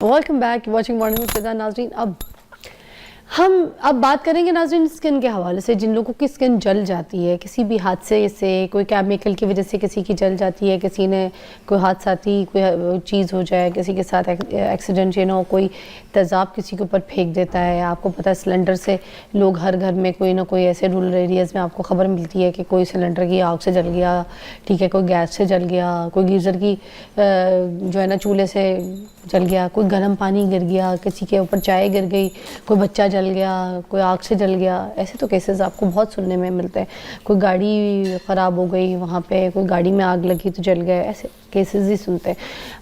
Welcome back watching morning with Fiza. नाज़रीन, हम अब बात करेंगे नाज़रीन स्किन के हवाले से। जिन लोगों की स्किन जल जाती है किसी भी हादसे से, कोई केमिकल की वजह से किसी की जल जाती है, किसी ने कोई हादसाती कोई चीज़ हो जाए, किसी के साथ एक्सीडेंट या ना कोई तेज़ाब किसी के ऊपर फेंक देता है। आपको पता है सिलेंडर से लोग हर घर में कोई ना कोई ऐसे रूरल एरियाज़ में आपको ख़बर मिलती है कि कोई सिलेंडर की आग से जल गया, ठीक है, कोई गैस से जल गया, कोई गीज़र की जो है ना चूल्हे से जल गया, कोई गर्म पानी गिर गया, किसी के ऊपर चाय गिर गई, कोई बच्चा जल गया, कोई आग से जल गया। ऐसे तो केसेस आपको बहुत सुनने में मिलते हैं। कोई गाड़ी ख़राब हो गई, वहाँ पे कोई गाड़ी में आग लगी तो जल गए, ऐसे केसेस ही सुनते हैं।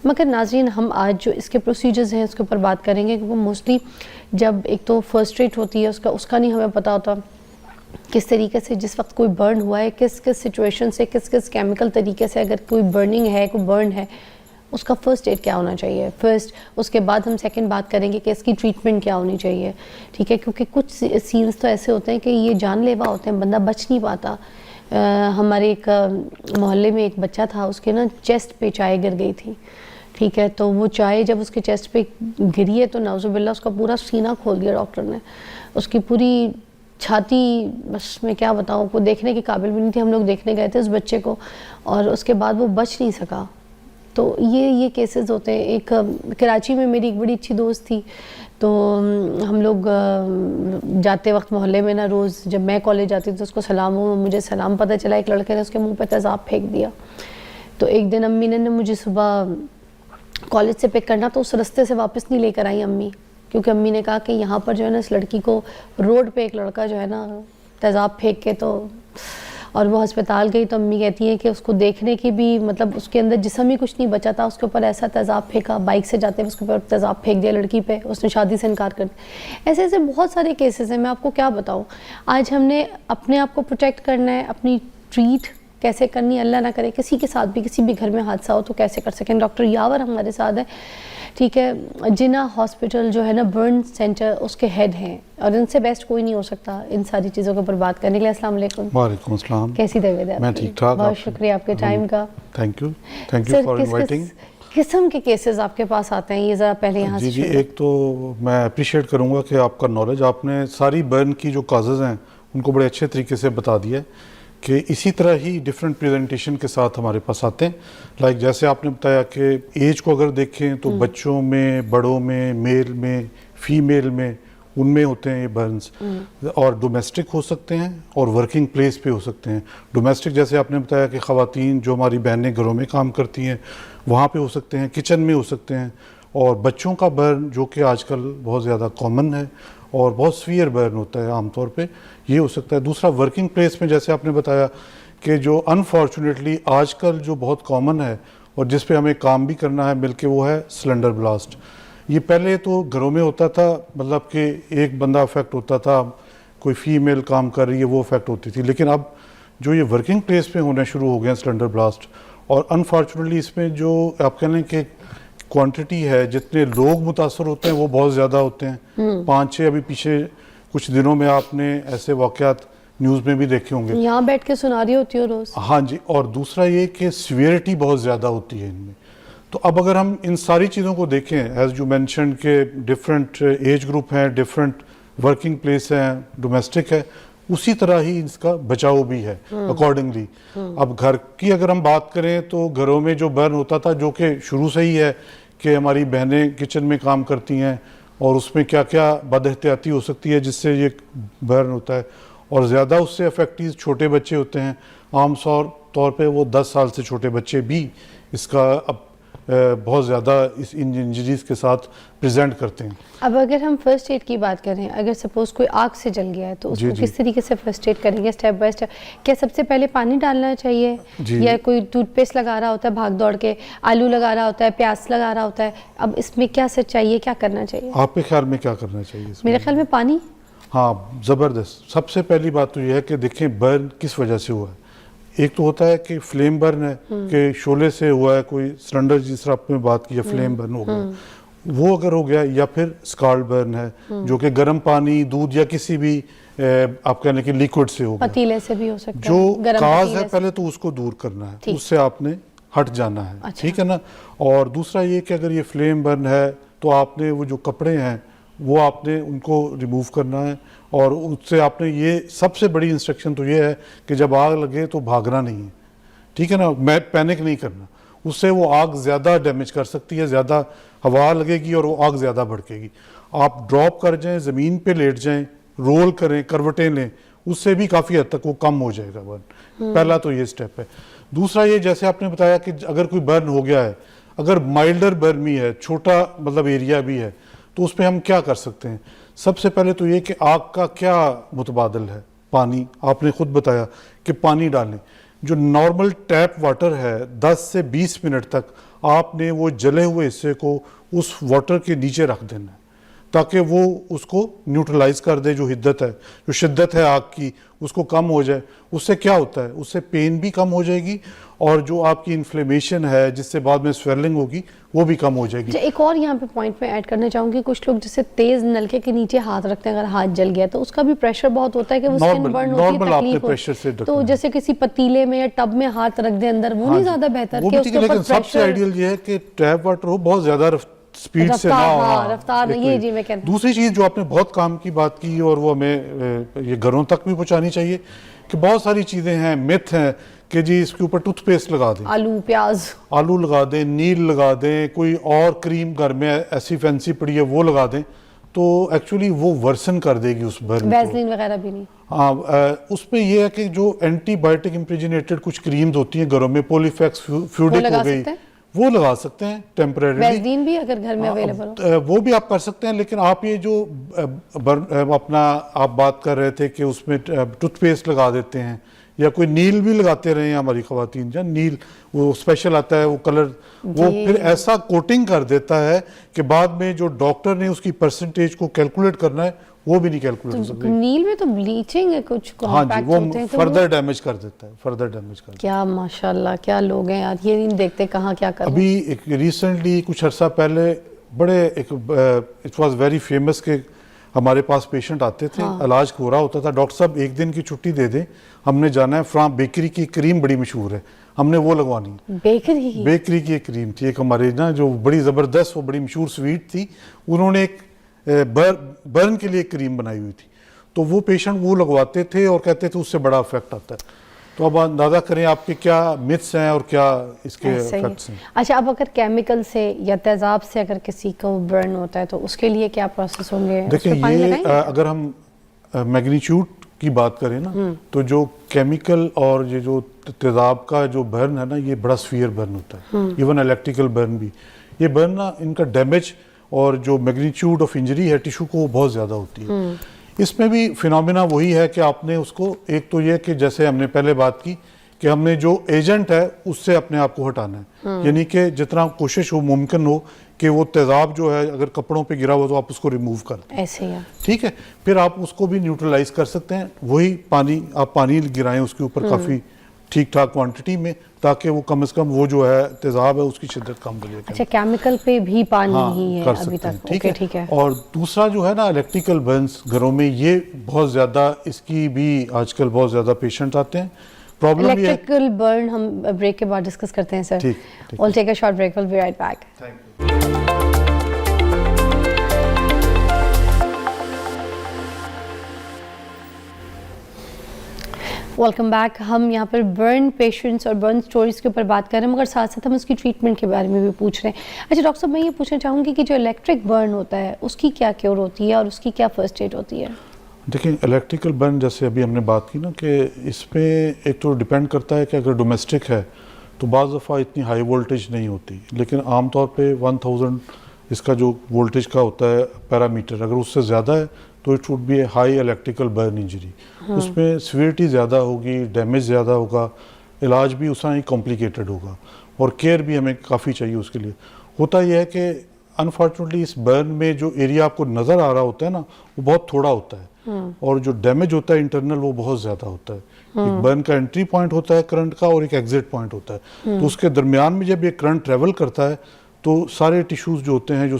मगर नाज़रीन, हम आज जो इसके प्रोसीजर्स हैं उसके ऊपर बात करेंगे कि वो मोस्टली जब एक तो फर्स्ट एड होती है उसका नहीं हमें पता होता किस तरीके से, जिस वक्त कोई बर्न हुआ है, किस किस सिचुएशन से, किस किस केमिकल तरीके से, अगर कोई बर्निंग है, कोई बर्न है, उसका फ़र्स्ट एड क्या होना चाहिए फर्स्ट। उसके बाद हम सेकंड बात करेंगे कि इसकी ट्रीटमेंट क्या होनी चाहिए, ठीक है, क्योंकि कुछ सीन्स तो ऐसे होते हैं कि ये जानलेवा होते हैं, बंदा बच नहीं पाता। हमारे एक मोहल्ले में एक बच्चा था, उसके ना चेस्ट पे चाय गिर गई थी, ठीक है, तो वो चाय जब उसके चेस्ट पे गिरी है तो नाउज़ुबिल्लाह उसका पूरा सीना खोल दिया डॉक्टर ने। उसकी पूरी छाती, बस मैं क्या बताऊँ, को देखने के काबिल भी नहीं थी। हम लोग देखने गए थे उस बच्चे को और उसके बाद वो बच नहीं सका। तो ये केसेस होते हैं। एक कराची में मेरी एक बड़ी अच्छी दोस्त थी, तो हम लोग जाते वक्त मोहल्ले में ना रोज़ जब मैं कॉलेज जाती थी तो उसको सलाम हुआ, मुझे सलाम पता चला एक लड़के ने उसके मुंह पे तेज़ाब फेंक दिया। तो एक दिन अम्मी ने मुझे सुबह कॉलेज से पिक करना, तो उस रास्ते से वापस नहीं लेकर आई अम्मी, क्योंकि अम्मी ने कहा कि यहाँ पर जो है ना इस लड़की को रोड पे एक लड़का जो है ना तेज़ाब फेंक के, तो और वो अस्पताल गई तो अम्मी कहती हैं कि उसको देखने की भी मतलब उसके अंदर जिस्म ही कुछ नहीं बचा था, उसके ऊपर ऐसा तेज़ाब फेंका, बाइक से जाते हुए उसके ऊपर तेज़ाब फेंक दिया लड़की पे, उसने शादी से इनकार कर दिया। ऐसे ऐसे बहुत सारे केसेस हैं, मैं आपको क्या बताऊँ। आज हमने अपने आप को प्रोटेक्ट करना है, अपनी ट्रीट कैसे करनी, अल्लाह ना करे किसी के साथ भी किसी भी घर में हादसा हो तो कैसे कर सकें। डॉक्टर यावर हमारे साथ है, ठीक है, जिना हॉस्पिटल जो है ना बर्न सेंटर, उसके हेड हैं और इनसे बेस्ट कोई नहीं हो सकता इन सारी चीज़ों के ऊपर बात करने के लिए। अस्सलाम वालेकुम। वालेकुम अस्सलाम। कैसी तबीयत है? मैं ठीक ठाक। बहुत शुक्रिया आपके टाइम का। Thank you for inviting. किस्म के केसेस आपके पास आते हैं, ये ज़रा पहले यहाँ से जी, एक तो मैं अप्रिशिएट करूँगा कि आपका नॉलेज, आपने सारी बर्न की जो काजेज़ हैं उनको बड़े अच्छे तरीके से बता दिया है कि इसी तरह ही डिफरेंट प्रेजेंटेशन के साथ हमारे पास आते हैं। लाइक जैसे आपने बताया कि एज को अगर देखें तो बच्चों में, बड़ों में, मेल में, फीमेल में, उनमें होते हैं ये बर्न्स, और डोमेस्टिक हो सकते हैं और वर्किंग प्लेस पे हो सकते हैं। डोमेस्टिक जैसे आपने बताया कि ख़वातीन जो हमारी बहनें घरों में काम करती हैं वहाँ पे हो सकते हैं, किचन में हो सकते हैं। और बच्चों का बर्न जो कि आजकल बहुत ज़्यादा कॉमन है और बहुत सीवियर बर्न होता है आमतौर पे, ये हो सकता है। दूसरा वर्किंग प्लेस में जैसे आपने बताया कि जो अनफॉर्चुनेटली आजकल जो बहुत कॉमन है और जिस पे हमें काम भी करना है मिलके, वो है सिलेंडर ब्लास्ट। ये पहले तो घरों में होता था, मतलब कि एक बंदा अफेक्ट होता था, कोई फीमेल काम कर रही है वो अफेक्ट होती थी, लेकिन अब जो ये वर्किंग प्लेस पे होने शुरू हो गए सिलेंडर ब्लास्ट, और अनफॉर्चुनेटली इसमें जो आप कह लें कि क्वांटिटी है, जितने लोग मुतासर होते हैं वो बहुत ज़्यादा होते हैं। 5-6 अभी पीछे कुछ दिनों में आपने ऐसे वाक़यात न्यूज़ में भी देखे होंगे, यहाँ बैठ के सुना रही होती हो रोज़। हाँ जी। और दूसरा ये कि सीवियरिटी बहुत ज़्यादा होती है इनमें। तो अब अगर हम इन सारी चीज़ों को देखें, एज यू मेंशन के डिफरेंट एज ग्रुप हैं, डिफरेंट वर्किंग प्लेस हैं, डोमेस्टिक है, उसी तरह ही इसका बचाव भी है अकॉर्डिंगली। अब घर की अगर हम बात करें तो घरों में जो बर्न होता था, जो कि शुरू से ही है कि हमारी बहनें किचन में काम करती हैं और उसमें क्या क्या बदएहतियाती हो सकती है जिससे ये बर्न होता है, और ज़्यादा उससे अफेक्टेड छोटे बच्चे होते हैं। आम तौर पे वो 10 साल से छोटे बच्चे भी इसका अब बहुत ज़्यादा इस इंजरीज़ के साथ प्रेजेंट करते हैं। अब अगर हम फर्स्ट एड की बात करें, अगर सपोज कोई आग से जल गया है तो उसको किस तरीके से फर्स्ट एड करेंगे स्टेप बाय स्टेप? क्या सबसे पहले पानी डालना चाहिए, या कोई टूथपेस्ट लगा रहा होता है भाग दौड़ के, आलू लगा रहा होता है, प्याज लगा रहा होता है, अब इसमें क्या सच्चाई है, क्या करना चाहिए? आपके ख्याल में क्या करना चाहिए? मेरे ख्याल में पानी। हाँ, ज़बरदस्त। सबसे पहली बात तो यह है कि देखें बर्न किस वजह से हुआ है। एक तो होता है कि फ्लेम बर्न है, कि शोले से हुआ है, कोई सिलेंडर जिस तरह आपने बात की है, फ्लेम बर्न हो गया, वो अगर हो गया, या फिर स्काल्ड बर्न है जो कि गर्म पानी, दूध या किसी भी आप कहने की लिक्विड से हो गया, पतीले से भी हो सकता है। जो काज है पहले तो उसको दूर करना है, उससे आपने हट जाना है, ठीक है ना। और दूसरा ये कि अगर ये फ्लेम बर्न है तो आपने वो जो कपड़े हैं वो आपने उनको रिमूव करना है, और उससे आपने ये सबसे बड़ी इंस्ट्रक्शन तो ये है कि जब आग लगे तो भागना नहीं है, ठीक है ना, मैं पैनिक नहीं करना, उससे वो आग ज़्यादा डैमेज कर सकती है, ज़्यादा हवा लगेगी और वो आग ज़्यादा भड़केगी। आप ड्रॉप कर जाएं, ज़मीन पे लेट जाएं, रोल करें, करवटें लें, उससे भी काफ़ी हद तक वो कम हो जाएगा बर्न। पहला तो ये स्टेप है। दूसरा ये, जैसे आपने बताया कि अगर कोई बर्न हो गया है, अगर माइल्डर बर्न भी है, छोटा मतलब एरिया भी है, तो उस पर हम क्या कर सकते हैं। सबसे पहले तो ये कि आग का क्या मुतबादल है, पानी, आपने खुद बताया कि पानी डालें। जो नॉर्मल टैप वाटर है 10 से 20 मिनट तक आपने वो जले हुए हिस्से को उस वाटर के नीचे रख देना है, ताकि वो उसको न्यूट्रलाइज कर दे, जो हिद्दत है, जो शिद्दत है आग की, उसको कम हो जाए। उससे क्या होता है, उससे पेन भी कम हो जाएगी, और जो आपकी इन्फ्लेमेशन है जिससे बाद में स्वेलिंग होगी वो भी कम हो जाएगी। एक और यहाँ पे पॉइंट में ऐड करना चाहूँगी, कुछ लोग जैसे तेज नलके के नीचे हाथ रखते हैं, अगर हाथ जल गया तो उसका भी प्रेशर बहुत होता है कि वो स्किन बर्न होती है, तकलीफ होती है। तो जैसे किसी पतीले में या टब में हाथ रख दे अंदर, वो नहीं ज्यादा बेहतर कि उसके ऊपर प्रेशर। सबसे आइडियल ये है कि टैप वाटर हो, बहुत ज्यादा स्पीड से ना हो, रफ्तार ये जी मैं कहती हूं। दूसरी चीज जो आपने बहुत काम की बात की, और वो हमें ये घरों तक भी पहुंचानी चाहिए, कि बहुत सारी चीजें हैं, मिथ हैं कि जी इसके ऊपर टूथपेस्ट लगा दें, आलू लगा दें, नील लगा दें, कोई और क्रीम घर में ऐसी फैंसी पड़ी है वो लगा दें, तो एक्चुअली वो वर्सन कर देगी उस बर्न को। वैसलीन वगैरह भी नहीं। हाँ, उसमें ये है कि जो एंटीबायोटिक इम्प्रेजिनेटेड कुछ क्रीम्स होती हैं घरों में, पोलीफैक्स फ्यूडिक हो गई, वो लगा सकते हैं टेम्परेरी। वैसलीन भी अगर घर में अवेलेबल हो वो भी आप कर सकते हैं, लेकिन आप ये जो अपना आप बात कर रहे थे कि उसमें टूथपेस्ट लगा देते हैं, या कोई नील भी लगाते रहे हैं हमारी ख़वातीन, जब नील वो स्पेशल आता है वो कलर, वो फिर ऐसा कोटिंग कर देता है कि बाद में जो डॉक्टर ने उसकी परसेंटेज को कैलकुलेट करना है वो भी नहीं कैलकुलेट हो सकती। नील में तो ब्लीचिंग है कुछ, हाँ जी, वो फर्दर डैमेज कर देता है, फर्दर डैमेज कर देता है। क्या माशाल्लाह, क्या लोग हैं यार, ये नहीं देखते कहाँ क्या कर रहे हैं। अभी एक रिसेंटली कुछ अर्सा पहले बड़े इट वाज वेरी फेमस के हमारे पास पेशेंट आते थे, इलाज हो रहा होता था, डॉक्टर साहब एक दिन की छुट्टी दे दें, हमने जाना है फ्राम बेकरी की क्रीम बड़ी मशहूर है, हमने वो लगवानी। बेकरी की एक क्रीम थी, एक हमारे ना जो बड़ी ज़बरदस्त, वो बड़ी मशहूर स्वीट थी, उन्होंने एक बर्न के लिए क्रीम बनाई हुई थी, तो वो पेशेंट वो लगवाते थे और कहते थे उससे बड़ा इफेक्ट आता है। तो अब अंदाजा करें आपके क्या मिथ्स हैं और क्या इसके इफेक्ट्स हैं। अच्छा, अब अगर केमिकल से या तेजाब से अगर किसी को बर्न होता है तो उसके लिए क्या प्रोसेस होंगे? देखिए, ये अगर हम मैग्नीट्यूड की बात करें ना, तो जो केमिकल और ये जो तेजाब का जो बर्न है ना, ये बड़ा सीवियर बर्न होता है, इवन इलेक्ट्रिकल बर्न भी। ये बर्न ना, इनका डैमेज और जो मैग्नीट्यूड ऑफ इंजरी है टिश्यू को, वो बहुत ज़्यादा होती है। इसमें भी फिनोमिना वही है कि आपने उसको, एक तो ये कि जैसे हमने पहले बात की कि हमने जो एजेंट है उससे अपने आप को हटाना है, यानी कि जितना कोशिश हो मुमकिन हो कि वो तेजाब जो है अगर कपड़ों पे गिरा हुआ तो आप उसको रिमूव कर दें, ऐसे ही, ठीक है। फिर आप उसको भी न्यूट्रलाइज कर सकते हैं, वही पानी, आप पानी गिराएं उसके ऊपर काफ़ी ठीक ठाक क्वांटिटी में, ताकि वो कम से कम वो जो है तेजाब है उसकी शिद्दत कम हो जाए। अच्छा, केमिकल पे भी पानी ही है अभी तक, ठीक है। और दूसरा जो है ना, इलेक्ट्रिकल बर्न्स घरों में, ये बहुत ज़्यादा, इसकी भी आजकल बहुत ज़्यादा पेशेंट आते हैं। प्रॉब्लम ये है, इलेक्ट्रिकल बर्न हम ब्रेक के बाद डिस्कस करते हैं सर। ठीक। We'll take a short break, we'll be right back. Thank you. Welcome back. हम यहाँ पर बर्न पेशेंट्स और बर्न स्टोरीज के ऊपर बात कर रहे हैं, मगर साथ साथ हम उसकी ट्रीटमेंट के बारे में भी पूछ रहे हैं। अच्छा डॉक्टर साहब, मैं ये पूछना चाहूँगी कि जो इलेक्ट्रिक बर्न होता है उसकी क्या क्योर होती है और उसकी क्या फर्स्ट एड होती है? देखिए, इलेक्ट्रिकल बर्न जैसे अभी हमने बात की ना, कि इसमें एक तो डिपेंड करता है कि अगर डोमेस्टिक है तो बाज़ दफ़ा इतनी हाई वोल्टेज नहीं होती, लेकिन आमतौर पे 1000 इसका जो वोल्टेज का होता है पैरामीटर, अगर उससे ज़्यादा है तो it would be A high electrical burn injury. उसमें सीवियरिटी ज़्यादा होगी, डैमेज ज़्यादा होगा, इलाज भी उतना ही कॉम्प्लिकेटेड होगा, और केयर भी हमें काफ़ी चाहिए उसके लिए। होता यह है कि अनफॉर्चुनेटली इस बर्न में जो एरिया आपको नज़र आ रहा होता है ना, वो बहुत थोड़ा होता है, और जो डैमेज होता है इंटरनल वो बहुत ज़्यादा होता है। एक बर्न का एंट्री पॉइंट होता है करंट का, और एक एग्जिट पॉइंट होता है, तो उसके दरमियान में जब ये करंट ट्रेवल करता है तो सारे टिश्यूज़ जो होते हैं, जो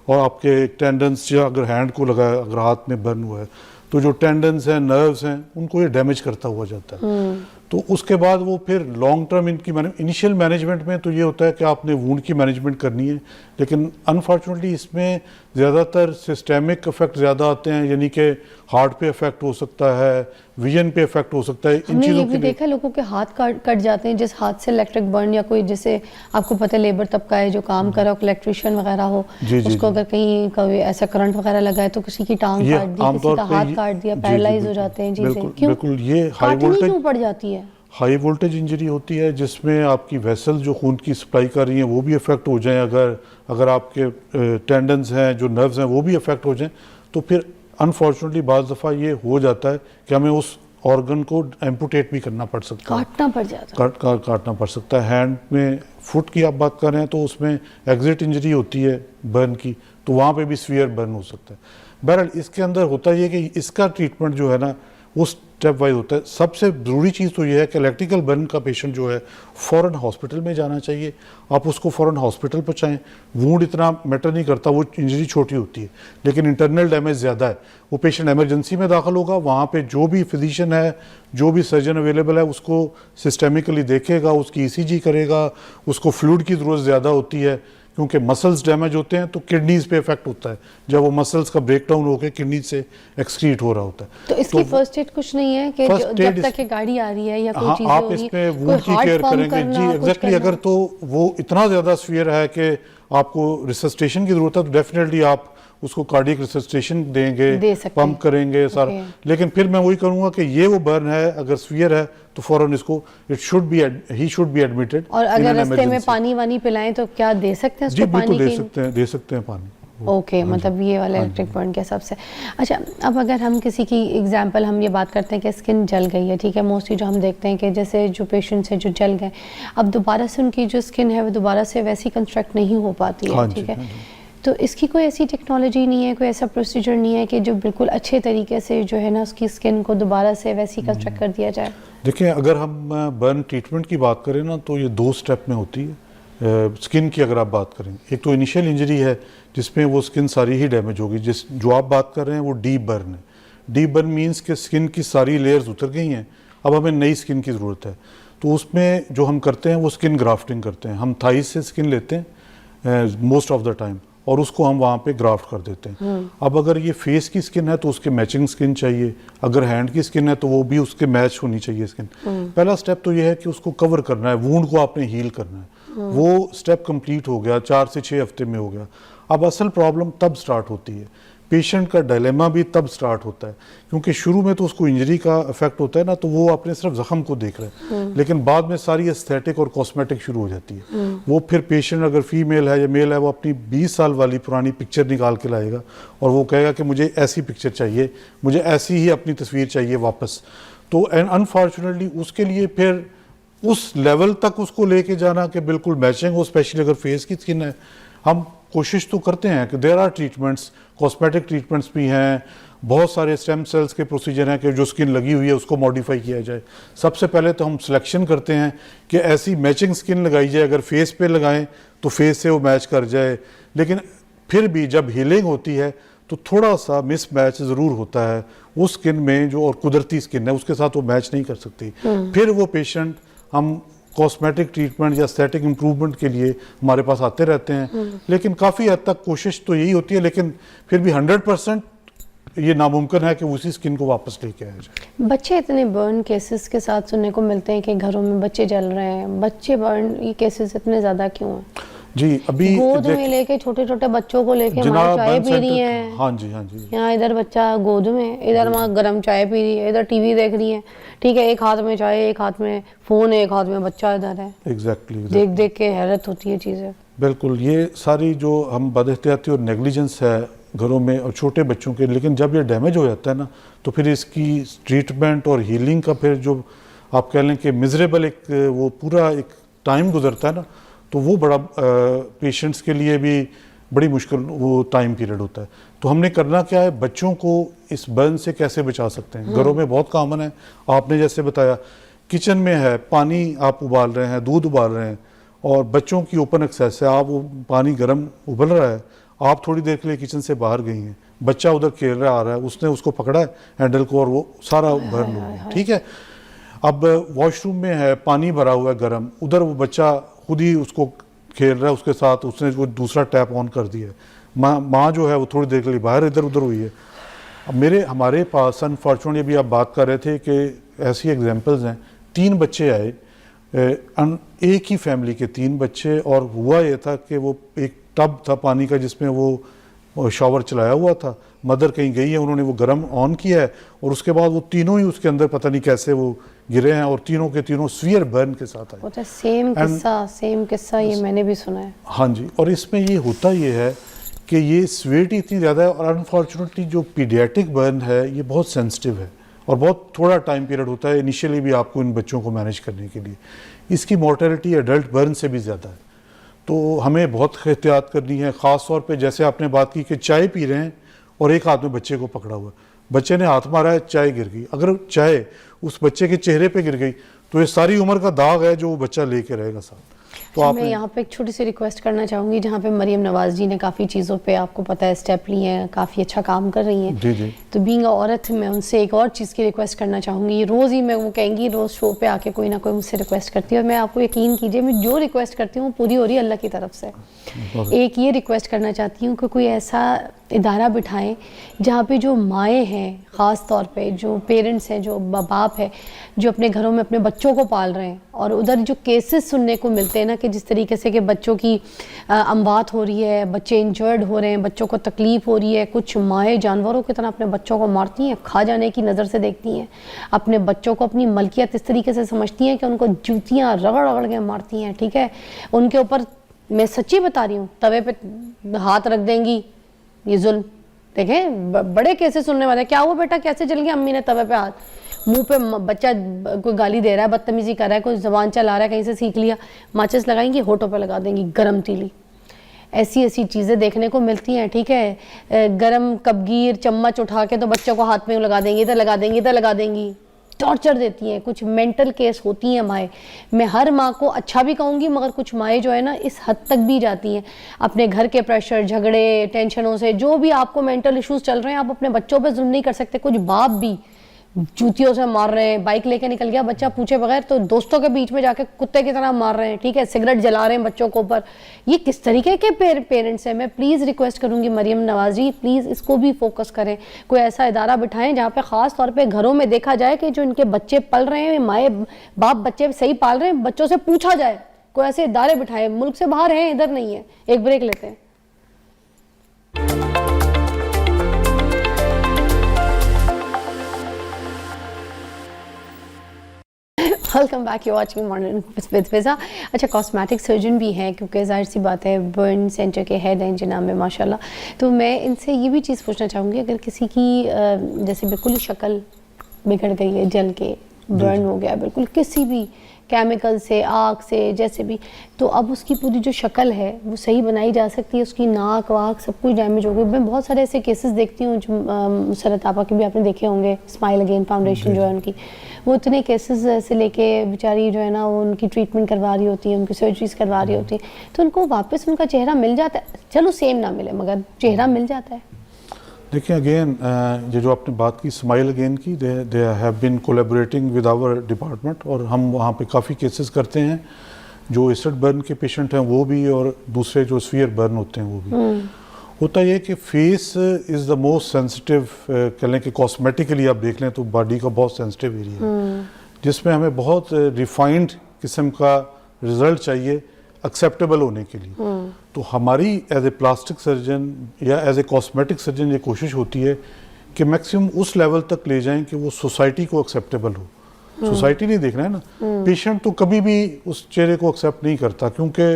और आपके टेंडन्स, या अगर हैंड को लगा है, अगर हाथ में बर्न हुआ है तो जो टेंडन्स हैं, नर्व्स हैं, उनको ये डैमेज करता हुआ जाता है। तो उसके बाद वो फिर लॉन्ग टर्म इनकी इनिशियल मैनेजमेंट में तो ये होता है कि आपने वूंड की मैनेजमेंट करनी है, लेकिन अनफॉर्चुनेटली इसमें ज़्यादातर सिस्टेमिक इफेक्ट ज़्यादा आते हैं, यानी कि हार्ट पे इफेक्ट हो सकता है, विजन पे इफेक्ट हो सकता है। इन हमने ये चीज़ों भी के लिए देखा है, लोगों के हाथ कट जाते हैं, जिस हाथ से इलेक्ट्रिक बर्न या कोई, जैसे आपको पता है लेबर तबका है जो काम कर रहा हो, इलेक्ट्रिशियन वगैरह हो, जी, जी, उसको जी। अगर कहीं कभी ऐसा करंट वगैरह लगा है तो किसी की टांग ये काट दी, किसी आमतौर का पे हाथ काट दिया, जी, जी, पैरालाइज हो बिल्कुल, जाते हैं चीजें। बिल्कुल, क्यों बिल्कुल, ये हाई काटनी वोल्टेज, क्यों पड़ जाती है? हाई वोल्टेज इंजरी होती है जिसमें आपकी वेसल जो खून की सप्लाई कर रही हैं वो भी इफेक्ट हो जाएं, अगर आपके टेंडन्स हैं जो नर्व्स हैं वो भी इफेक्ट हो जाएं, तो फिर अनफॉर्चुनेटली बाज़ दफ़ा ये हो जाता है कि हमें उस ऑर्गन को एम्पुटेट भी करना पड़ सकता है, काटना पड़ जाता है। काटना पड़ सकता है। हैंड में, फुट की आप बात कर रहे हैं तो उसमें एग्जिट इंजरी होती है बर्न की, तो वहाँ पे भी सीवियर बर्न हो सकता है। बहरहाल इसके अंदर होता ये कि इसका ट्रीटमेंट जो है ना वो स्टेप वाइज होता है। सबसे ज़रूरी चीज़ तो ये है कि इलेक्ट्रिकल बर्न का पेशेंट जो है फ़ौरन हॉस्पिटल में जाना चाहिए, आप उसको फ़ौरन हॉस्पिटल पहुँचाएँ। वूंड इतना मैटर नहीं करता, वो इंजरी छोटी होती है, लेकिन इंटरनल डैमेज ज़्यादा है, वो पेशेंट एमरजेंसी में दाखिल होगा, वहाँ पे जो भी फिजिशियन है, जो भी सर्जन अवेलेबल है उसको सिस्टेमिकली देखेगा, उसकी ईसीजी करेगा, उसको फ्लूइड की ज़रूरत ज़्यादा होती है क्योंकि मसल्स डैमेज होते हैं तो किडनीज पे इफेक्ट होता है, जब वो मसल्स का ब्रेकडाउन होकर किडनी से एक्सक्रीट हो रहा होता है। तो इसकी फर्स्ट एड कुछ नहीं है कि जब तक ये गाड़ी आ रही है या कोई चीज़ आप इसमें वूंड की केयर करेंगे जी एग्जैक्टली। अगर तो वो इतना ज़्यादा सीवियर है कि आपको रिससिटेशन की ज़रूरत है तो डेफिनेटली आप उसको कार्डियक रिससिटेशन देंगे, पंप करेंगे सारा। लेकिन फिर मैं वही करूँगा कि ये वो बर्न है, अगर सीवियर है तो फौरन इसको ही शुड बी एडमिटेड। और अगर रास्ते में पानी वानी पिलाएं तो क्या दे सकते हैं उसको? जी बिल्कुल दे सकते हैं पानी। ओके, मतलब ये वाला इलेक्ट्रिक बर्न के हिसाब से। अच्छा, अब अगर हम किसी की एग्जांपल, हम ये बात करते हैं कि स्किन जल गई है, ठीक है, मोस्टली जो हम देखते हैं कि जैसे जो पेशेंट्स हैं जो जल गए, अब दोबारा से उनकी जो स्किन है वो दोबारा से वैसी कंस्ट्रक्ट नहीं हो पाती है, ठीक है, तो इसकी कोई ऐसी टेक्नोलॉजी नहीं है, कोई ऐसा प्रोसीजर नहीं है कि जो बिल्कुल अच्छे तरीके से जो है ना उसकी स्किन को दोबारा से वैसी कंस्ट्रक्ट कर दिया जाए? देखिए, अगर हम बर्न ट्रीटमेंट की बात करें ना तो ये 2 स्टेप में होती है। स्किन की अगर आप बात करें, एक तो इनिशियल इंजरी है जिसमें वो स्किन सारी ही डैमेज होगी, जो आप बात कर रहे हैं वो डीप बर्न है। डीप बर्न मीन्स कि स्किन की सारी लेयर्स उतर गई हैं, अब हमें नई स्किन की ज़रूरत है। तो उसमें जो हम करते हैं वो स्किन ग्राफ्टिंग करते हैं, हम थाइस से स्किन लेते हैं मोस्ट ऑफ द टाइम और उसको हम वहाँ पे ग्राफ्ट कर देते हैं। अब अगर ये फेस की स्किन है तो उसके मैचिंग स्किन चाहिए, अगर हैंड की स्किन है तो वो भी उसके मैच होनी चाहिए स्किन। पहला स्टेप तो ये है कि उसको कवर करना है, वूंड को आपने हील करना है। वो स्टेप कंप्लीट हो गया, 4 से 6 हफ्ते में हो गया। अब असल प्रॉब्लम तब स्टार्ट होती है, पेशेंट का डायलेमा भी तब स्टार्ट होता है, क्योंकि शुरू में तो उसको इंजरी का इफेक्ट होता है ना, तो वो अपने सिर्फ जख्म को देख रहे हैं, लेकिन बाद में सारी एस्थेटिक और कॉस्मेटिक शुरू हो जाती है। वो फिर पेशेंट अगर फीमेल है या मेल है, वो अपनी 20 साल वाली पुरानी पिक्चर निकाल के लाएगा और वो कहेगा कि मुझे ऐसी पिक्चर चाहिए, मुझे ऐसी ही अपनी तस्वीर चाहिए वापस। तो अनफॉर्चुनेटली उसके लिए फिर उस लेवल तक उसको लेके जाना कि बिल्कुल मैचिंग हो, स्पेशली अगर फेस की स्किन है। हम कोशिश तो करते हैं कि there are treatments, cosmetic treatments भी हैं, बहुत सारे स्टेम सेल्स के प्रोसीजर हैं कि जो स्किन लगी हुई है उसको मॉडिफाई किया जाए। सबसे पहले तो हम सिलेक्शन करते हैं कि ऐसी मैचिंग स्किन लगाई जाए, अगर फेस पे लगाएं तो फेस से वो मैच कर जाए, लेकिन फिर भी जब हीलिंग होती है तो थोड़ा सा मिस मैच ज़रूर होता है उस स्किन में, जो और कुदरती स्किन है उसके साथ वो मैच नहीं कर सकती। फिर वो पेशेंट हम कॉस्मेटिक ट्रीटमेंट या एस्थेटिक इम्प्रूवमेंट के लिए हमारे पास आते रहते हैं, लेकिन काफ़ी हद तक कोशिश तो यही होती है, लेकिन फिर भी 100% ये नामुमकिन है कि उसी स्किन को वापस लेके आया जाए। बच्चे इतने बर्न केसेस के साथ सुनने को मिलते हैं कि घरों में बच्चे जल रहे हैं, बच्चे बर्न ये केसेस इतने ज़्यादा क्यों हैं? जी, अभी गोद में लेके छोटे छोटे बच्चों को लेके माँ चाय पी रही है। हाँ जी, हाँ जी, यहाँ इधर बच्चा गोद में, इधर माँ गर्म चाय पी रही है, इधर टीवी देख रही है, ठीक है, एक हाथ में चाय, एक हाथ में फोन है, एक हाथ में बच्चा इधर है। एग्जैक्टली देख देख के हैरत होती है चीज़ें। बिल्कुल, ये सारी जो हम बदएहतियाती और नेग्लिजेंस है घरों में और छोटे बच्चों के, लेकिन जब ये डैमेज हो जाता है ना तो फिर इसकी ट्रीटमेंट और हीलिंग का फिर जो आप कह लें कि मिजरेबल एक वो पूरा एक टाइम गुजरता है ना, तो वो बड़ा पेशेंट्स के लिए भी बड़ी मुश्किल वो टाइम पीरियड होता है। तो हमने करना क्या है, बच्चों को इस बर्न से कैसे बचा सकते हैं। घरों में बहुत कॉमन है, आपने जैसे बताया, किचन में है, पानी आप उबाल रहे हैं, दूध उबाल रहे हैं और बच्चों की ओपन एक्सेस है, आप वो पानी गर्म उबल रहा है, आप थोड़ी देर के लिए किचन से बाहर गई हैं, बच्चा उधर खेल रहा आ रहा है, उसने उसको पकड़ा है हैंडल को और वो सारा बर्न हो गया, ठीक है। अब वॉशरूम में है, पानी भरा हुआ है गर्म, उधर वो बच्चा खुद ही उसको खेल रहा है उसके साथ, उसने वो दूसरा टैप ऑन कर दिया है, माँ जो है वो थोड़ी देर के लिए बाहर इधर उधर हुई है। अब हमारे पास अनफॉर्चुनेटली अभी आप बात कर रहे थे कि ऐसी एग्जांपल्स हैं, 3 बच्चे आए, एक ही फैमिली के 3 बच्चे, और हुआ ये था कि वो एक टब था पानी का जिसमें वो शॉवर चलाया हुआ था, मदर कहीं गई है, उन्होंने वो गर्म ऑन किया है और उसके बाद वो तीनों ही उसके अंदर पता नहीं कैसे वो गिरे हैं और तीनों के तीनों सीवियर बर्न के साथ आए। सेम किस्सा ये मैंने भी सुना है। हाँ जी, और इसमें ये होता ये है कि ये सीवियरिटी इतनी ज़्यादा है और अनफॉर्चुनेटली जो पीडियाट्रिक बर्न है ये बहुत सेंसिटिव है और बहुत थोड़ा टाइम पीरियड होता है इनिशियली भी आपको इन बच्चों को मैनेज करने के लिए। इसकी मोर्टेलिटी एडल्ट बर्न से भी ज़्यादा है, तो हमें बहुत एहतियात करनी है। ख़ास तौर पे जैसे आपने बात की कि चाय पी रहे हैं और एक हाथ में बच्चे को पकड़ा हुआ है, बच्चे ने हाथ मारा है, चाय गिर गई, अगर चाय उस बच्चे के चेहरे पे गिर गई तो ये सारी उम्र का दाग है जो वो बच्चा लेके रहेगा साथ। तो मैं यहाँ पे एक छोटी सी रिक्वेस्ट करना चाहूँगी, जहाँ पे मरियम नवाज जी ने काफ़ी चीज़ों पे आपको पता है स्टेप लिए हैं, काफ़ी अच्छा काम कर रही हैं। जी जी। तो बीइंग औरत मैं उनसे एक और चीज़ की रिक्वेस्ट करना चाहूँगी। रोज़ ही मैं वो कहेंगी, रोज़ शो पे आके कोई ना कोई मुझसे रिक्वेस्ट करती है और मैं आपको यकीन कीजिए मैं जो रिक्वेस्ट करती हूँ पूरी हो रही है अल्लाह की तरफ से। एक ये रिक्वेस्ट करना चाहती हूँ कि कोई ऐसा इदारा बिठाएं जहाँ पे जो माएँ हैं, ख़ास तौर पे जो पेरेंट्स हैं, जो बाप है, जो अपने घरों में अपने बच्चों को पाल रहे हैं, और उधर जो केसेस सुनने को मिलते हैं ना कि जिस तरीके से कि बच्चों की अमवात हो रही है, बच्चे इंजर्ड हो रहे हैं, बच्चों को तकलीफ़ हो रही है, कुछ माएँ जानवरों की तरह अपने बच्चों को मारती हैं, खा जाने की नज़र से देखती हैं, अपने बच्चों को अपनी मलकियत इस तरीके से समझती हैं कि उनको जूतियाँ रगड़ रगड़ के मारती हैं। ठीक है, उनके ऊपर मैं सच्ची बता रही हूँ तवे पे हाथ रख देंगी, ये जुल्म देखें बड़े केसेस सुनने वाले। क्या हुआ बेटा, कैसे चल गया, अम्मी ने तवे पे हाथ, मुंह पे बच्चा कोई गाली दे रहा है, बदतमीजी कर रहा है, कोई जबान चला रहा है, कहीं से सीख लिया, माचिस लगाएंगी, होठों पे लगा देंगी गरम तीली। ऐसी ऐसी चीज़ें देखने को मिलती हैं। ठीक है, गरम कबगीर चम्मच उठा के तो बच्चों को हाथ में लगा देंगी, इधर लगा देंगी, इधर लगा देंगी, टॉर्चर देती हैं। कुछ मेंटल केस होती हैं माएँ, मैं हर माँ को अच्छा भी कहूँगी, मगर कुछ माएँ जो है ना इस हद तक भी जाती हैं अपने घर के प्रेशर, झगड़े, टेंशनों से, जो भी आपको मेंटल इश्यूज चल रहे हैं, आप अपने बच्चों पे जुल्म नहीं कर सकते। कुछ बाप भी जूतियों से मार रहे हैं, बाइक लेके निकल गया बच्चा पूछे बगैर तो दोस्तों के बीच में जाके कुत्ते की तरह मार रहे हैं। ठीक है, सिगरेट जला रहे हैं बच्चों को ऊपर। ये किस तरीके के पेरेंट्स हैं? मैं प्लीज़ रिक्वेस्ट करूंगी मरियम नवाज जी, प्लीज़ इसको भी फोकस करें, कोई ऐसा इदारा बिठाएं जहाँ पे ख़ास तौर पे घरों में देखा जाए कि जो इनके बच्चे पल रहे हैं, माए बाप बच्चे सही पाल रहे हैं, बच्चों से पूछा जाए, कोई ऐसे इदारे बिठाए। मुल्क से बाहर हैं, इधर नहीं है। एक ब्रेक लेते हैं। Welcome back, you watching morning with Fiza. अच्छा, कॉस्मेटिक सर्जन भी हैं क्योंकि जाहिर सी बात है बर्न सेंटर के हेड हैं जिनाब में माशाल्लाह। तो मैं इनसे ये भी चीज़ पूछना चाहूँगी, अगर किसी की जैसे बिल्कुल ही शक्ल बिगड़ गई है, जल के बर्न हो गया बिल्कुल किसी भी केमिकल से, आग से, जैसे भी, तो अब उसकी पूरी जो शक्ल है वो सही बनाई जा सकती है? उसकी नाक वाक सब कुछ डैमेज हो गई। मैं बहुत सारे ऐसे केसेस देखती हूँ जो मुसरत आपा के भी आपने देखे होंगे, स्माइल अगेन फाउंडेशन जो है उनकी, वो इतने केसेस से लेके बेचारी जो है ना वो उनकी ट्रीटमेंट करवा रही होती है, उनकी सर्जरीज करवा रही होती है, तो उनको वापस उनका चेहरा मिल जाता है। चलो सेम ना मिले मगर चेहरा मिल जाता है। देखिए अगेन ये जो आपने बात की स्माइल अगेन की, they have been collaborating with our department, और हम वहाँ पे काफ़ी केसेस करते हैं, जो एसिड बर्न के पेशेंट हैं वो भी और दूसरे जो स्फीयर बर्न होते हैं वो भी। होता ये कि face is the most sensitive, कह लें कि कॉस्मेटिकली आप देख लें तो बॉडी का बहुत सेंसिटिव एरिया है, जिसमें हमें बहुत रिफाइंड किस्म का रिजल्ट चाहिए एक्सेप्टेबल होने के लिए। तो हमारी एज ए प्लास्टिक सर्जन या एज ए कॉस्मेटिक सर्जन ये कोशिश होती है कि मैक्सिमम उस लेवल तक ले जाएं कि वो सोसाइटी को एक्सेप्टेबल हो। सोसाइटी नहीं देखना है ना, पेशेंट तो कभी भी उस चेहरे को एक्सेप्ट नहीं करता, क्योंकि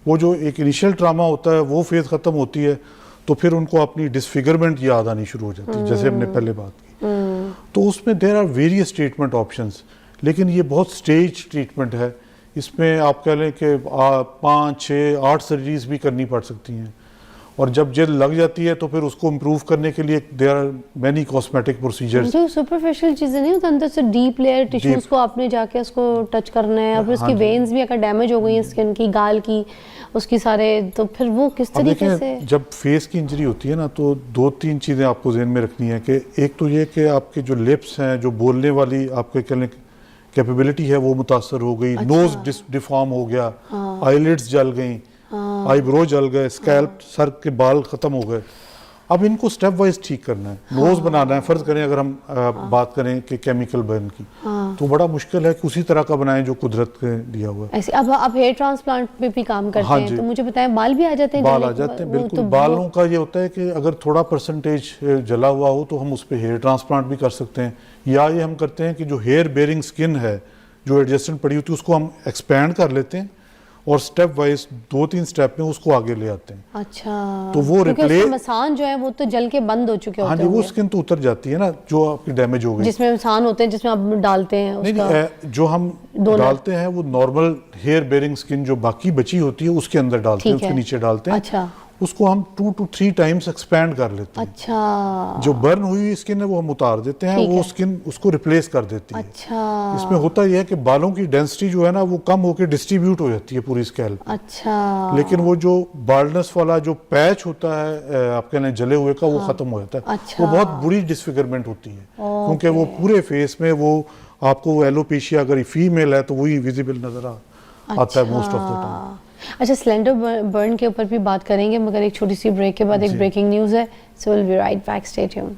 वो जो एक इनिशियल ट्रामा होता है वो फेज ख़त्म होती है तो फिर उनको अपनी डिसफिगरमेंट याद आनी शुरू हो जाती है, जैसे हमने पहले बात की। तो उसमें there are various treatment options, लेकिन ये बहुत स्टेज ट्रीटमेंट है। इसमें आप कह लें कि 5, 6, 8 सर्जरीज भी करनी पड़ सकती हैं, और जब जेल लग जाती है तो फिर उसको इम्प्रूव करने के लिए there are many cosmetic procedures. जो सुपरफिशियल चीज़ें नहीं होती, अंदर से डीप लेयर टिश्यूज को आपने जाके उसको टच करना है, और फिर उसकी वेन्स भी अगर डैमेज हो गई हैं स्किन की, गाल की, उसकी सारे, तो फिर वो किस तरीके से। जब फेस की इंजरी होती है ना, तो 2-3 चीज़ें आपको जहन में रखनी है कि एक तो ये कि आपके जो लिप्स हैं, जो बोलने वाली आपके कह लें कैपेबिलिटी है वो मुतासर हो गई, नोज डिफॉर्म हो गया, आईलिड्स जल गई, आईब्रो जल गए, स्कैल्प सर के बाल खत्म हो गए। अब इनको स्टेप वाइज ठीक करना है, नोज बनाना है। फर्ज करें अगर हम बात करें कि केमिकल बर्न की, तो बड़ा मुश्किल है कि उसी तरह का बनाएं जो कुदरत ने दिया हुआ है। ऐसे अब आप हेयर ट्रांसप्लांट पे भी काम करते हाँ हैं, जी। तो मुझे बताएं बाल भी आ जाते हैं? बाल आ जाते हैं, बिल्कुल। बालों का ये होता है कि अगर थोड़ा परसेंटेज जला हुआ हो तो हम उस पर हेयर ट्रांसप्लांट भी कर सकते हैं, या ये हम करते हैं कि जो हेयर बेयरिंग स्किन है जो एडजस्टेंट पड़ी होती है उसको हम एक्सपैंड कर लेते हैं और स्टेप वाइज 2-3 स्टेप में उसको आगे ले आते हैं। अच्छा, तो वो रिप्लेस मसान जो है वो तो जल के बंद हो चुके होते हैं। हाँ जी, वो स्किन तो उतर जाती है ना जो आपकी डैमेज हो गई, जिसमें मसान होते हैं, जिसमें आप डालते हैं उसका। नहीं, जो हम डालते हैं वो नॉर्मल हेयर बेयरिंग स्किन जो बाकी बची होती है उसके अंदर डालते हैं, उसके नीचे डालते हैं। अच्छा, उसको हम 2 to 3 टाइम्स एक्सपैंड कर लेते हैं। अच्छा, जो बर्न हुई स्किन है वो हम उतार देते हैं, वो स्किन उसको रिप्लेस कर देती है। अच्छा, इसमें होता यह है कि बालों की डेंसिटी जो है ना वो कम होकर डिस्ट्रीब्यूट हो जाती है पूरी स्कैल्प। अच्छा, लेकिन वो जो बाल्डनेस वाला जो पैच होता है आप कहने जले हुए का, वो खत्म हो जाता है। अच्छा, वो बहुत बुरी डिसफिगरमेंट होती है, क्योंकि वो पूरे फेस में वो आपको एलोपेशिया अगर फीमेल है तो वही विजिबल नजर आता है मोस्ट ऑफ द टाइम। अच्छा, स्लेंडर बर्न के ऊपर भी बात करेंगे, मगर एक छोटी सी ब्रेक के बाद एक ब्रेकिंग न्यूज़ है। So will be right back, stay tuned.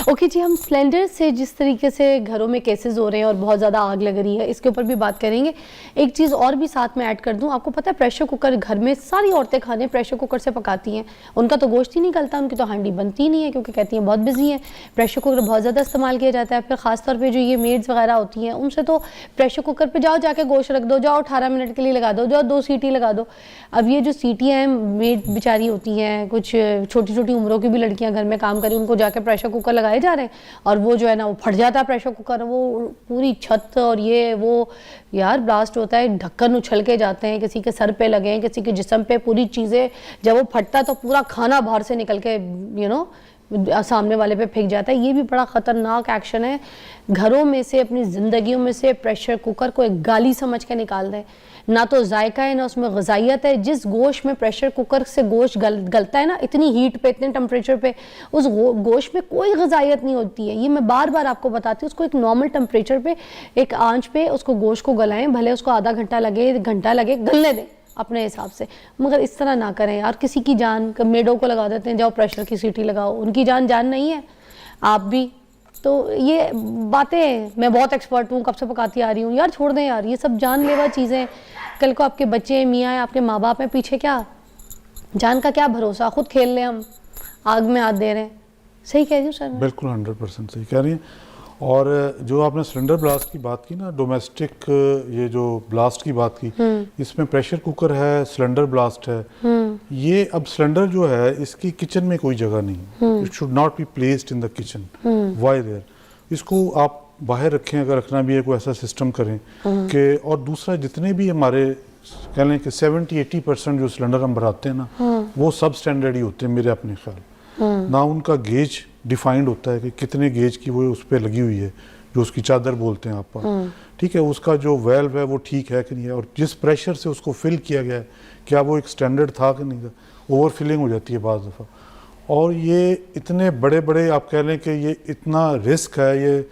Okay जी, हम स्लेंडर से जिस तरीके से घरों में केसेस हो रहे हैं और बहुत ज़्यादा आग लग रही है, इसके ऊपर भी बात करेंगे। एक चीज़ और भी साथ में ऐड कर दूं, आपको पता है प्रेशर कुकर घर में सारी औरतें खाने प्रेशर कुकर से पकाती हैं। उनका तो गोश्त ही नहीं गलता, उनकी तो हांडी बनती नहीं है, क्योंकि कहती हैं बहुत बिजी हैं। प्रेशर कुकर बहुत ज़्यादा इस्तेमाल किया जाता है। फिर ख़ासतौर पर जो ये मेड्स वगैरह होती हैं उनसे तो प्रेशर कुकर पर जाओ, जाके गोश्त रख दो, जाओ 18 मिनट के लिए लगा दो, जाओ 2 सीटी लगा दो। अब ये जो सीटियाँ हैं मेड बेचारी होती हैं, कुछ छोटी छोटी उम्रों की भी लड़कियाँ घर में काम करें, उनको जाके प्रेशर कुकर लगाए जा रहे हैं और वो जो है ना वो फट जाता है प्रेशर कुकर, वो पूरी छत और ये वो यार ब्लास्ट होता है, ढक्कन उछल के जाते हैं, किसी के सर पे लगे हैं, किसी के जिस्म पे, पूरी चीज़ें जब वो फटता है तो पूरा खाना बाहर से निकल के सामने वाले पे फेंक जाता है। ये भी बड़ा ख़तरनाक एक्शन है। घरों में से, अपनी ज़िंदगियों में से प्रेशर कुकर को एक गाली समझ के निकाल दें। ना तो जायका है, ना उसमें ग़िज़ाइयत है। जिस गोश्त में प्रेशर कुकर से गोश्त गलता है ना, इतनी हीट पे, इतने टेम्परेचर पे, उस गोश्त में कोई ग़िज़ाइयत नहीं होती है। ये मैं बार बार आपको बताती हूँ। उसको एक नॉर्मल टेम्परेचर पे, एक आंच पे उसको गोश्त को गलाएं, भले उसको आधा घंटा लगे, घंटा लगे, गलने दें अपने हिसाब से, मगर इस तरह ना करें यार। किसी की जान, मेडों को लगा देते हैं, जाओ प्रेशर की सीटी लगाओ, उनकी जान नहीं है, आप भी। तो ये बातें मैं बहुत एक्सपर्ट हूँ, कब से पकाती आ रही हूँ यार, छोड़ दें यार, ये सब जानलेवा चीज़ें। कल को आपके बच्चे, मियाँ, आपके माँ बाप हैं पीछे, क्या जान का क्या भरोसा, खुद खेल लें, हम आग में हाथ दे रहे हैं। सही कह रही हूँ सर? बिल्कुल 100% सही कह रही हैं। और जो आपने सिलेंडर ब्लास्ट की बात की ना, डोमेस्टिक ये जो ब्लास्ट की बात की, इसमें प्रेशर कुकर है, सिलेंडर ब्लास्ट है। ये अब सिलेंडर जो है इसकी किचन में कोई जगह नहीं, it should not be placed in the kitchen. Why there? इसको आप बाहर रखें, अगर रखना भी है कोई ऐसा सिस्टम करें कि। और दूसरा, जितने भी हमारे कह लें कि 70-80% जो सिलेंडर हम भराते हैं ना, वो सब स्टैंडर्ड ही होते हैं मेरे अपने ख्याल। ना उनका गेज डिफाइंड होता है कि कितने गेज की वो उस पर लगी हुई है, जो उसकी चादर बोलते हैं आप, ठीक है। उसका जो वेल्व है वो ठीक है कि नहीं है, और जिस प्रेशर से उसको फिल किया गया है, क्या वो एक स्टैंडर्ड था कि नहीं था। ओवर फिलिंग हो जाती है बाज़ दफ़ा। और ये इतने बड़े बड़े, आप कह लें कि ये इतना रिस्क है, ये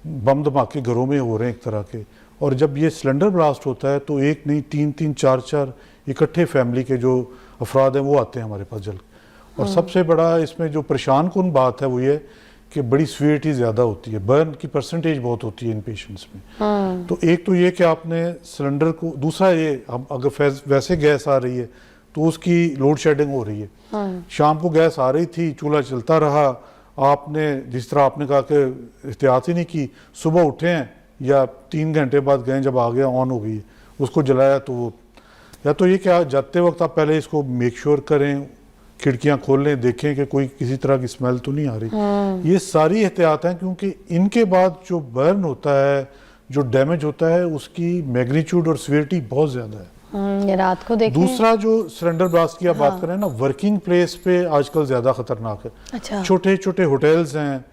बम धमाके घरों में हो रहे हैं एक तरह के। और जब ये सिलेंडर ब्लास्ट होता है तो एक नहीं, 3-3, 4-4 इकट्ठे फैमिली के जो अफराद हैं वो आते हैं हमारे पास जल। और सबसे बड़ा इसमें जो परेशान कुन बात है वो ये कि बड़ी सीवियरिटी ज़्यादा होती है, बर्न की परसेंटेज बहुत होती है इन पेशेंट्स में। तो एक तो ये कि आपने सिलेंडर को, दूसरा ये अगर वैसे गैस आ रही है तो उसकी लोड शेडिंग हो रही है। शाम को गैस आ रही थी, चूल्हा चलता रहा, आपने जिस तरह आपने कहा कि एहतियात ही नहीं की, सुबह उठे हैं या 3 घंटे बाद गए, जब आ गया ऑन हो गई, उसको जलाया, तो वो या तो ये क्या, जाते वक्त आप पहले इसको मेक श्योर करें, खिड़कियां खोल लें, देखें कि कोई किसी तरह की स्मेल तो नहीं आ रही। ये सारी एहतियात हैं, क्योंकि इनके बाद जो बर्न होता है, जो डैमेज होता है, उसकी मैग्नीट्यूड और सीवियरिटी बहुत ज़्यादा है। ये रात को देखें। दूसरा जो सिलेंडर ब्लास्ट की आप बात करें ना, वर्किंग प्लेस पे आजकल ज़्यादा खतरनाक है। अच्छा। छोटे छोटे होटल्स हैं,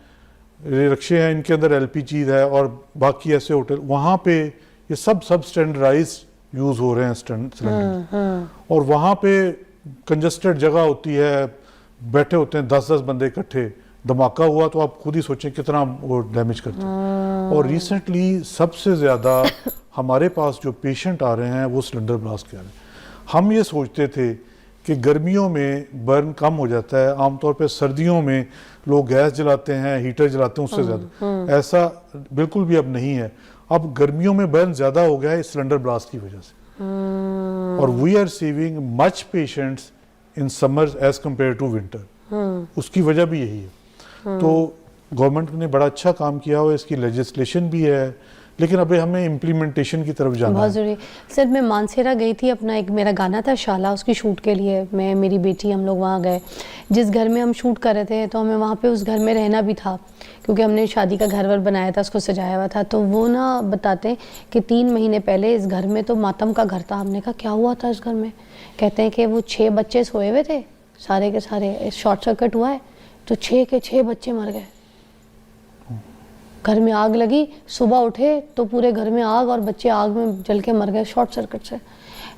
रिक्शे हैं, इनके अंदर LPG है, और बाकी ऐसे होटल, वहाँ पे ये सब स्टैंडर्डाइज यूज़ हो रहे हैं सिलेंडर। और वहाँ पे कंजस्टेड जगह होती है, बैठे होते हैं 10-10 बंदे इकट्ठे, धमाका हुआ तो आप खुद ही सोचें कितना वो डैमेज करते हैं। और रिसेंटली सबसे ज़्यादा हमारे पास जो पेशेंट आ रहे हैं वो सिलेंडर ब्लास्ट के आ रहे हैं। हम ये सोचते थे कि गर्मियों में बर्न कम हो जाता है, आमतौर पे सर्दियों में लोग गैस जलाते हैं, हीटर जलाते हैं, उससे ज़्यादा ऐसा बिल्कुल भी अब नहीं है। अब गर्मियों में बर्न ज़्यादा हो गया है इस सिलेंडर ब्लास्ट की वजह से। और we are receiving much patients in summer as compare to winter. उसकी वजह भी यही है। तो गवर्नमेंट ने बड़ा अच्छा काम किया हुआ, इसकी लेजिस्लेशन भी है, लेकिन अभी हमें इम्प्लीमेंटेशन की तरफ जाना बहुत है। ज़रूरी। सर मैं मानसेरा गई थी, अपना एक मेरा गाना था शाला, उसकी शूट के लिए मैं मेरी बेटी हम लोग वहाँ गए। जिस घर में हम शूट कर रहे थे तो हमें वहाँ पे उस घर में रहना भी था, क्योंकि हमने शादी का घर वर बनाया था, उसको सजाया हुआ था। तो वो ना बताते हैं कि 3 महीने पहले इस घर में तो मातम का घर था। हमने कहा क्या हुआ था इस घर में? कहते हैं कि वो 6 बच्चे सोए हुए थे, सारे के सारे शॉर्ट सर्किट हुआ है तो 6 के 6 बच्चे मर गए। घर में आग लगी, सुबह उठे तो पूरे घर में आग और बच्चे आग में जल के मर गए शॉर्ट सर्किट से।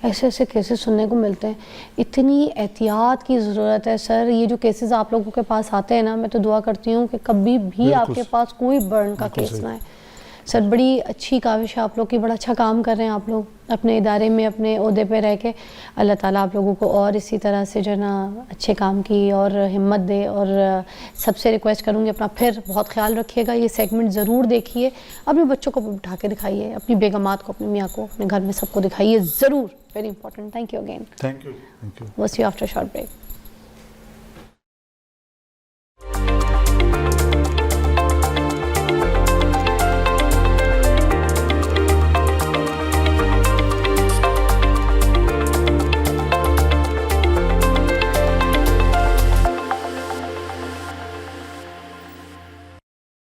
ऐसे ऐसे केसेस सुनने को मिलते हैं। इतनी एहतियात की ज़रूरत है सर। ये जो केसेस आप लोगों के पास आते हैं ना, मैं तो दुआ करती हूँ कि कभी भी आपके पास कोई बर्न का केस ना है। सर बड़ी अच्छी काविश है आप लोग की, बड़ा अच्छा काम कर रहे हैं आप लोग अपने इदारे में, अपने ओहदे पे रह के। अल्लाह ताला आप लोगों को और इसी तरह से जो है ना अच्छे काम की और हिम्मत दे। और सबसे रिक्वेस्ट करूँगी अपना फिर बहुत ख्याल रखिएगा, ये सेगमेंट ज़रूर देखिए, अपने बच्चों को उठा के दिखाइए, अपनी बेगमात को, अपनी मियाँ को, अपने घर में सबको दिखाइए ज़रूर। Very important. Thank you again. Thank you. We'll see you after a short break.